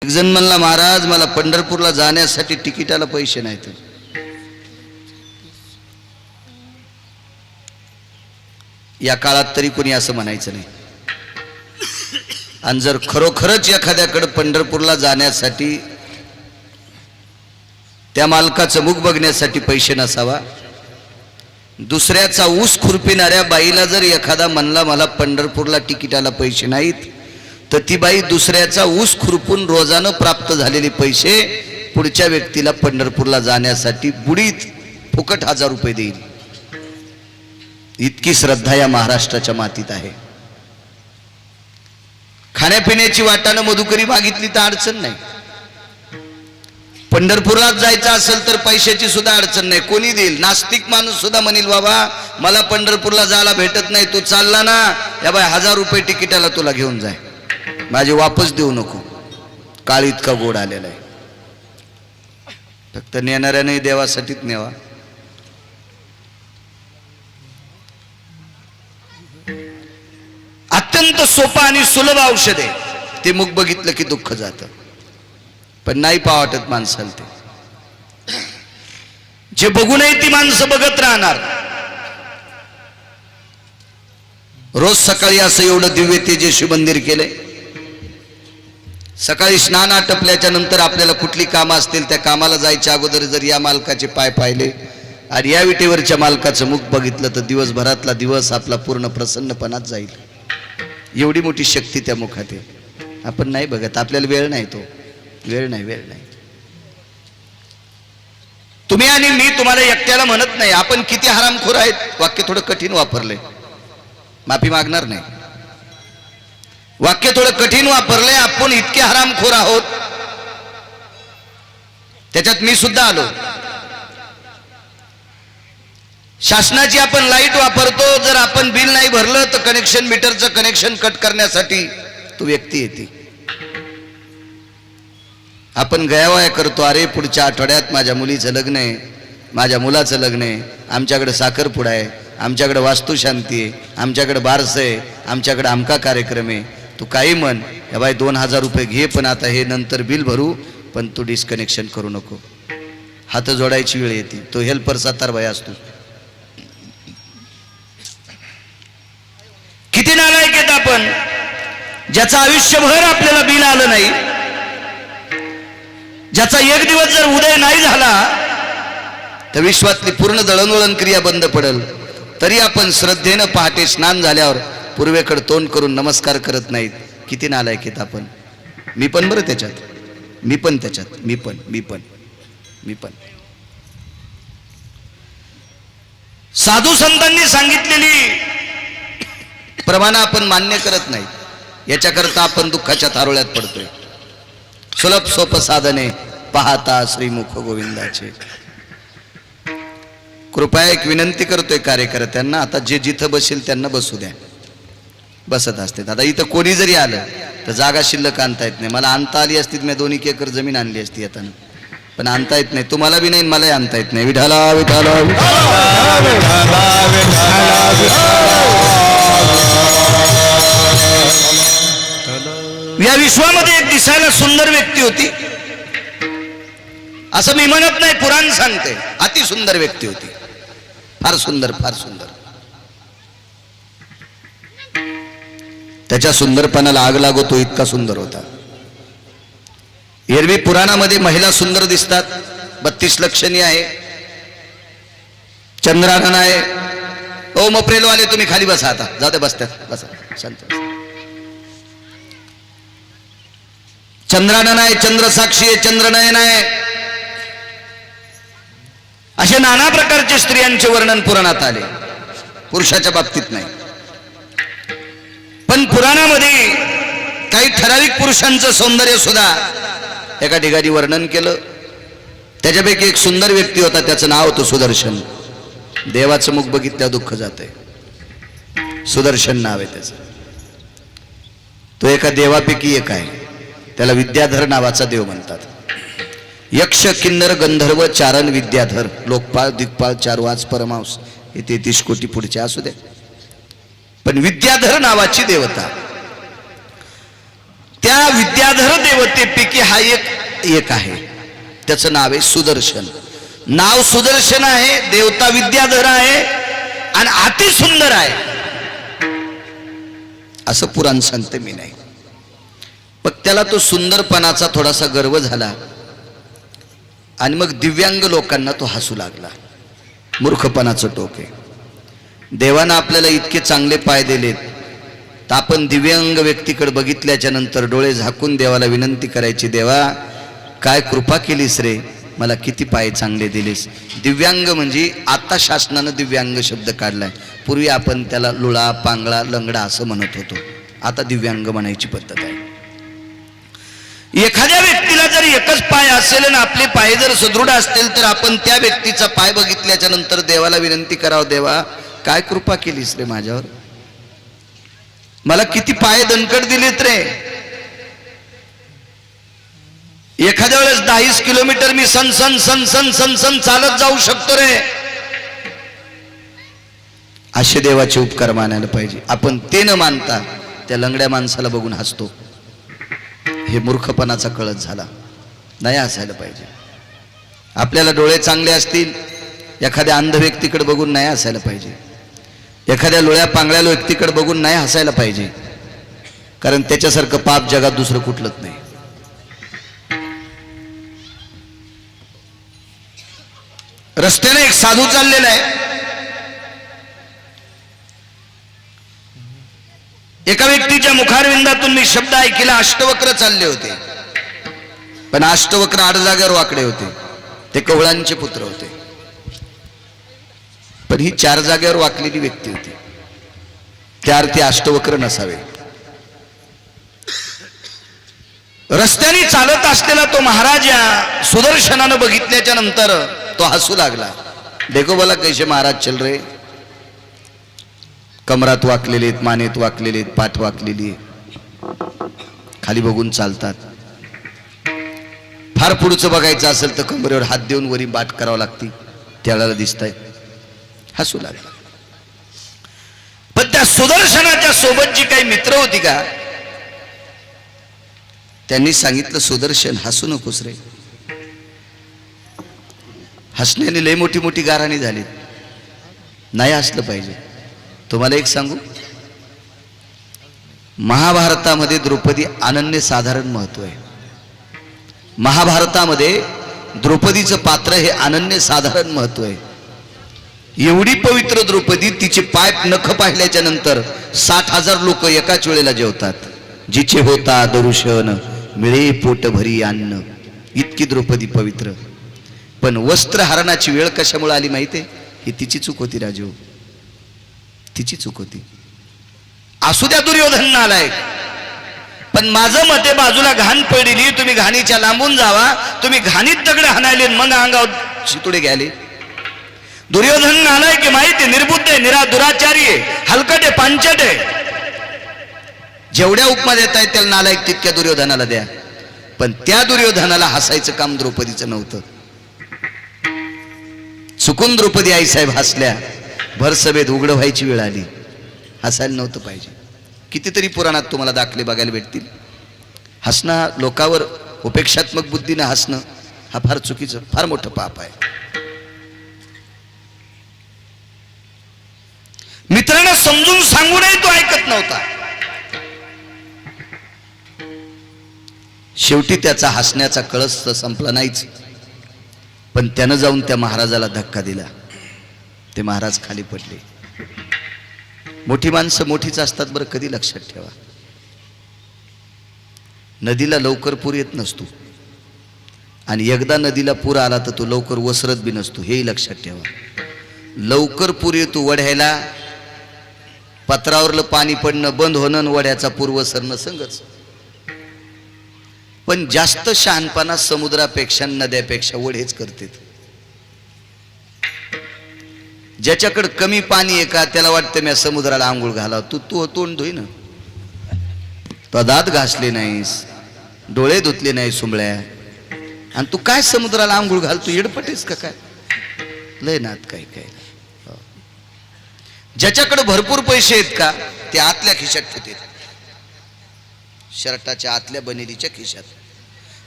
एक जण म्हणला, महाराज मला पंढरपूरला जाण्यासाठी तिकिटाला पैसे नाहीत. या काळात तरी कोणी असं म्हणायचं नाही. आणि जर खरोखरच एखाद्याकडे पंढरपूरला जाण्यासाठी त्या मालकाचं मुख बघण्यासाठी पैसे नसावा, दुसऱ्याचा ऊस खुरपिणाऱ्या बाईला जर एखादा म्हणला मला पंढरपूरला तिकिटाला पैसे नाहीत, तर ती बाई दुसऱ्याचा ऊस खुरपून रोजानं प्राप्त झालेले पैसे पुढच्या व्यक्तीला पंढरपूरला जाण्यासाठी बुडीत फुकट 1000 रुपये देईल. इतकी श्रद्धा या महाराष्ट्राच्या मातीत आहे. खाण्यापिण्याची वाटानं मधुकरी मागितली तर अडचण नाही. पंढरपूरला जायचं असेल तर पैशाची सुद्धा अडचण नाही, कोणी देईल. नास्तिक माणूस सुद्धा म्हणेल, बाबा मला पंढरपूरला जायला भेटत नाही, तू चालला ना, या बाय 1000 रुपये तिकिटाला तुला घेऊन जाय, माझे वापस देऊ नको. काळ इतका गोड आलेला आहे. फक्त नेणाऱ्याने देवासाठीच नेवा. अत्यंत सोपं आणि सुलभ औषध आहे ते. मुख बघितलं की दुःख जातं, पण नाही पाव वाटत माणसाला. ते जे बघूनही ती माणसं बघत राहणार. रोज सकाळी असं एवढं दिव्य तेजस्वी मंदिर केलंय. सकाळी स्नान आटपल्याच्या नंतर आपल्याला कुठली कामं असतील त्या कामाला जायच्या अगोदर जर या मालकाचे पाय पाहिले आणि या विटेवरच्या मालकाचं मुख बघितलं तर दिवसभरातला दिवस आपला पूर्ण प्रसन्नपणात जाईल. एवढी मोठी शक्ती त्या मुखात आहे. आपण नाही बघत, आपल्याला वेळ नाही. तो वेळ नाही. तुम्ही आणि मी तुम्हाला एकट्याला म्हणत नाही. आपण किती हरामखोर आहेत, वाक्य थोडं कठीण वापरले, माफी मागणार नाही. वाक्य थोडं कठीण वापरले. आपण इतके हरामखोर आहोत, त्याच्यात मी सुद्धा आलो. शासनाची आपण लाईट वापरतो, जर आपण बिल नाही भरलं तर कनेक्शन मीटरचं कनेक्शन कट करण्यासाठी तो व्यक्ती येते. आपण गयावया करतो, अरे पुढच्या आठवड्यात माझ्या मुलीचं लग्न आहे, माझ्या मुलाचं लग्न आहे, आमच्याकडे साखरपुडा आहे, आमच्याकडे वास्तुशांती आहे, आमच्याकडे बारसं आहे, आमच्याकडे आमका कार्यक्रम आहे. तू काही म्हण, या बाई 2000 रुपये घे, पण आता हे नंतर बिल भरू, पण तू डिस्कनेक्शन करू नको. हात जोडायची वेळ येते. तो हेल्पर सातारबाई असतो. किती नालायक आहेत आपण, ज्याचं आयुष्यभर आपल्याला बिल आलं नाही, ज्याचा एक दिवस जर उदय नाही झाला तर विश्वातली पूर्ण दळणवळण क्रिया बंद पडेल. तरी आपण श्रद्धेनं पहाटे स्नान झाल्यावर पूर्वेकडे तोंड करून नमस्कार करत नाहीत. किती नालायक आहेत आपण. मी पण बरं त्याच्यात, मी पण साधू संतांनी सांगितलेली प्रमाण आपण मान्य करत नाही. याच्याकरता आपण दुःखाच्या तारुळ्यात पडतोय. सुलभ सोप साधने पाहता श्रीमुख गोविंदाचे. कृपया एक विनंती करतोय कार्यकर्त्यांना, आता जे जिथं बसेल त्यांना बसू द्या. बसत असते. आता इथं कोणी जरी आलं तर जागा शिल्लक आणता येत नाही. मला आणता आली असती, मी 2 एकर जमीन आणली असती येताना, पण आणता येत नाही. तुम्हाला बी नाही, मलाही आणता येत नाही. विठाला विठाला या विश्वामध्ये एक दिसायला सुंदर व्यक्ती होती. असं मी म्हणत नाही, पुराण सांगते. अति सुंदर व्यक्ती होती. फार सुंदर. त्याच्या सुंदरपणाला आग लागतो, इतका सुंदर होता. एरवी पुराणामध्ये महिला सुंदर दिसतात. 32 लक्षणी आहे, चंद्रानन आहे. ओ मप्रेलवाले तुम्ही खाली बसा, आता जाऊ दे, बसतात, बसा शांत. चंद्रानन आहे, चंद्रसाक्षी आहे, चंद्रनयन आहे. असे नाना प्रकारचे स्त्रियांचे वर्णन पुराणात आले. पुरुषाच्या बाबतीत नाही. पण पुराणामध्ये काही ठराविक पुरुषांचं सौंदर्य सुद्धा एका ठिकाणी वर्णन केलं. त्याच्यापैकी एक सुंदर व्यक्ती होता, त्याचं नाव होतं सुदर्शन. देवाचं मुख बघितल्या दुःख जातंय. सुदर्शन नाव आहे त्याचं. तो एका देवापैकी एक आहे. त्याला विद्याधर नावाचा देव म्हणतात. यक्ष किन्नर गंधर्व चारण विद्याधर, लोकपाळ दिग्पाळ चारवाच परमांस, हे 33 कोटी पुढचे असू दे. पण विद्याधर नावाची देवता त्या विद्याधर देवतेपैकी हा एक आहे, त्याचं नाव आहे सुदर्शन. नाव सुदर्शन आहे, देवता विद्याधर आहे आणि अति सुंदर आहे असं पुराण सांगते मी नाही. पण त्याला तो सुंदरपणाचा थोडासा गर्व झाला आणि मग दिव्यांग लोकांना तो हसू लागला. मूर्खपणाचं टोक आहे. देवानं आपल्याला इतके चांगले पाय दिलेत तर आपण दिव्यांग व्यक्तीकडे बघितल्याच्या नंतर डोळे झाकून देवाला विनंती करायची, देवा काय कृपा केलीस रे, मला किती पाय चांगले दिलेस. दिव्यांग म्हणजे आता शासनानं दिव्यांग शब्द काढलाय. पूर्वी आपण त्याला लुळा, पांगळा, लंगडा असं म्हणत होतो. आता दिव्यांग म्हणायची पद्धत आहे. एखाद्या व्यक्तीला जर एकच पाय असेल आणि आपले पाय जर सुदृढ असतील तर आपण त्या व्यक्तीचा पाय बघितल्याच्या नंतर देवाला विनंती करावं, देवा काय कृपा केलीस रे माझ्यावर, मला किती पाय दणकट दिलेत रे. एखाद्या वेळेस 10 किलोमीटर मी सन सन सन सन सन सन चालत जाऊ शकतो रे. असे देवाचे उपकार मानायला पाहिजे. आपण ते न मानता त्या लंगड्या माणसाला बघून हसतो, हे मूर्खपणाचा कळत झाला. नाही हसायला पाहिजे. आपल्याला डोळे चांगले असतील, एखाद्या अंध व्यक्तीकडे बघून नाही हसायला पाहिजे. एखाद्या लोळ्या पांगळ्या व्यक्तीकडे बघून नाही हसायला पाहिजे, कारण त्याच्यासारखं पाप जगात दुसरं कुठलंच नाही. रस्त्याने एक साधू चाललेला आहे. एका व्यक्तीच्या मुखारविंदातून मी शब्द ऐकला, अष्टवक्र चालले होते. पण अष्टवक्र 8 जागेवर वाकडे होते. ते कवळांचे पुत्र होते. पण ही 4 जागेवर वाकलेली व्यक्ती होती. त्या अर्थी अष्टवक्र नसावे. रस्त्याने चालत असलेला तो महाराज या सुदर्शनानं बघितल्याच्या नंतर तो हसू लागला. देखो बोला कैसे महाराज चल रे. कमरात वाकलेले, मानेत वाकलेले, पाठ वाकलेली, खाली बघून चालतात. फार पुढचं बघायचं असेल तर कमरेवर हात देऊन वरी बाट करावं लागते, त्याला दिसतंय. हसू लागला. पण त्या सुदर्शनाच्या सोबत जी काही मित्र होती का, त्यांनी सांगितलं, सुदर्शन हसू नकोस रे. हसण्याने लय मोठी मोठी गाराणी झाली, नाही हसलं पाहिजे. तुम्हाला एक सांगू, महाभारतामध्ये द्रौपदी अनन्य साधारण महत्व आहे. महाभारतामध्ये द्रौपदीचं पात्र हे अनन्य साधारण महत्व आहे. एवढी पवित्र द्रौपदी, तिचे पाय नख पाहिल्याच्या नंतर 60,000 लोक एकाच वेळेला जेवतात. जिचे होता दरुशन मिळे पोट भरी अन्न, इतकी द्रौपदी पवित्र. पण वस्त्रहरणाची वेळ कशामुळे आली माहितीये? ही तिची चूक होती राजू, तिची चूक होती. असू द्या दुर्योधन नालायक, पण माझं मते बाजूला घाण पडली, तुम्ही घाणीच्या लांबून जावा. तुम्ही घाणीत दगड हाणायले, मग अंगावर शितुडे घ्याले. दुर्योधन नालायक माहिती, निर्बुद्ध आहे, दुराचारी आहे, हलकट आहे, पांचट आहे. जेवढ्या उपमा देता येत त्याला नालायक तितक्या दुर्योधनाला द्या. पण त्या दुर्योधनाला हसायचं काम द्रौपदीचं नव्हतं. चुकून द्रौपदी आईसाहेब हसल्या, भर सभेत उघड व्हायची वेळ आली. हसायला नव्हतं पाहिजे. कितीतरी पुराणात तुम्हाला दाखले बघायला भेटतील. हसणं, लोकावर उपेक्षात्मक बुद्धीनं हसणं, हा फार चुकीचं, फार मोठं पाप आहे. मित्रांना समजून सांगूनही तो ऐकत नव्हता. शेवटी त्याचा हसण्याचा कळस संपला नाहीच. पण त्यानं जाऊन त्या महाराजाला धक्का दिला. ते महाराज खाली पडले. मोठी माणसं मोठीच असतात बरं, कधी लक्षात ठेवा. नदीला लवकर पूर येत नसतो, आणि एकदा नदीला पूर आला तर तो लवकर वसरत बी नसतो, हेही लक्षात ठेवा. लवकर पूर येतो वढ्याला, पत्रावरलं पाणी पडणं बंद होणं, वढ्याचा पूर वसरणं संगच. पण जास्त शहाणपणा समुद्रापेक्षा नद्यापेक्षा वढेच करते. ज्याच्याकडे कमी पाणी आहे का, त्याला वाटतं मी समुद्राला आंघोळ घालावं. तू तोंड धुई ना, तो दात घासले नाहीस, डोळे धुतले नाही सुंबळ्या, आणि तू काय समुद्राला आंघोळ घालतो? येडपटेस का काय? लय नात काय काय. ज्याच्याकडे भरपूर पैसे आहेत का, ते आतल्या खिशात ठेवतात. शर्टाच्या आतल्या बनेलीच्या खिशात.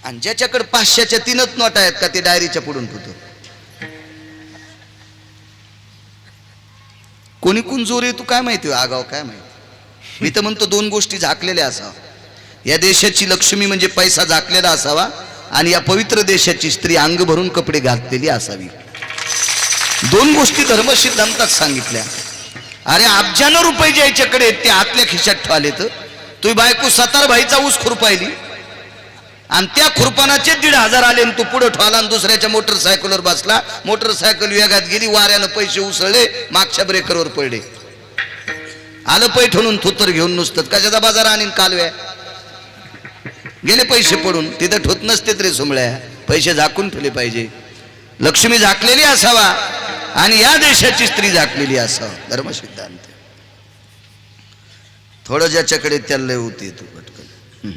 आणि ज्याच्याकडे 500च्या 3च नोटा आहेत का ते डायरीच्या पुढून ठेवतो. कोणी कोण जोर येतो काय माहिती, आगाव काय माहिती. मी तर म्हणतो 2 गोष्टी झाकलेल्या असावा. या देशाची लक्ष्मी म्हणजे पैसा झाकलेला असावा आणि या पवित्र देशाची स्त्री अंग भरून कपडे घातलेली असावी. 2 गोष्टी धर्मसिद्धांतात सांगितल्या. अरे अब्जानं रुपये ज्याच्याकडे ते आतल्या खिशात ठेवले. तर तुझी बायको 7 भाईचा ऊस खुरपायली आणि त्या खुरपानाचे 1,500 आले आणि तू पुढे ठेवला आणि दुसऱ्याच्या मोटरसायकलवर बसला. मोटरसायकल वेगात गेली, वाऱ्यानं पैसे उसळले, मागच्या ब्रेकरवर पडले. आलं पैठणून थुत्तर घेऊन नुसतं कशाचा बाजार आणि कालव्या गेले पैसे पडून. तिथं ठोत नसते तरी सुमळ्या, पैसे झाकून ठेवले पाहिजे. लक्ष्मी झाकलेली असावा आणि या देशाची स्त्री झाकलेली असावा. धर्मसिद्धांत. थोडं ज्याच्याकडे त्याला लय होते तू पटकन.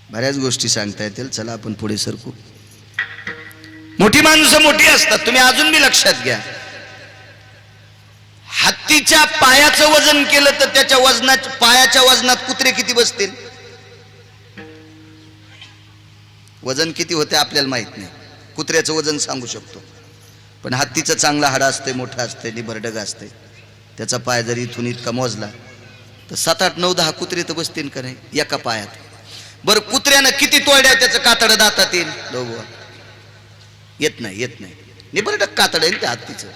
बऱ्याच गोष्टी सांगता येतील. चला आपण पुढे सरकू. मोठी माणसं मोठी असतात. तुम्ही अजून बी लक्षात घ्या. हत्तीच्या पायाचं वजन केलं तर त्याच्या वजनात, पायाच्या वजनात कुत्रे किती बसतील? वजन किती होते आपल्याला माहित नाही. कुत्र्याचं वजन सांगू शकतो, पण हत्तीचं चांगला हाड असते, मोठं असते, निबरडग असते. त्याचा पाय जर इथून इतका मोजला तर 7, 8, 9, 10 कुत्रे तर बसतील का नाही एका पायात. बरं कुत्र्यानं किती तोड्या त्याचं कातड दातात येईल? येत नाही, येत नाही. निबरडग कातड आहे त्या हत्तीचं.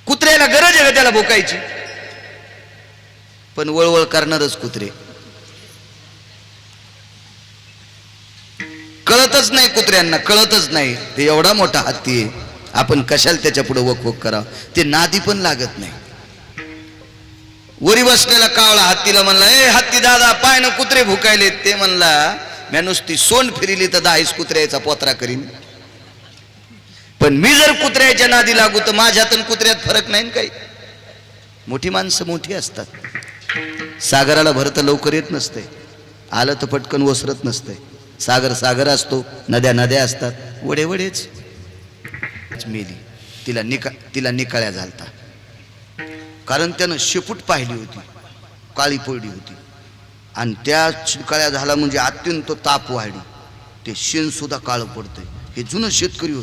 कुत्र्याला गरज आहे का त्याला भोकायची? पण वळवळ करणारच कुत्रे. कळतच नाही कुत्र्यांना, कळतच नाही ते एवढा मोठा हत्ती आहे. आपण कशाला त्याच्या पुढे वक वक करावं? ते नादी पण लागत नाही. वरी बसलेला कावळा हत्तीला म्हणला, ए हत्ती दादा, पाय न कुत्रे भुकायले. ते म्हणला, म्या नुसती सोंड फिरिली तर 10 कुत्र्याचा पोत्रा करीन, पण मी जर कुत्र्याच्या नादी लागू तर माझ्यातून कुत्र्यात फरक नाही काही. मोठी माणसं मोठी असतात. सागराला भरत लवकर येत नसते, आलं तर पटकन ओसरत नसते. सागर सागर असतो, नद्या नद्या असतात, वडे वडेच. मेली, तिला निकाळ्या झालता, कारण त्यानं शेपूट पाहिली होती, काळी पडली होती. आणि त्या निकाळ्या झाला म्हणजे अत्यंत ताप वाढली. ते शेण सुद्धा काळं पडतंय. हे जुनं शेतकरी होतं.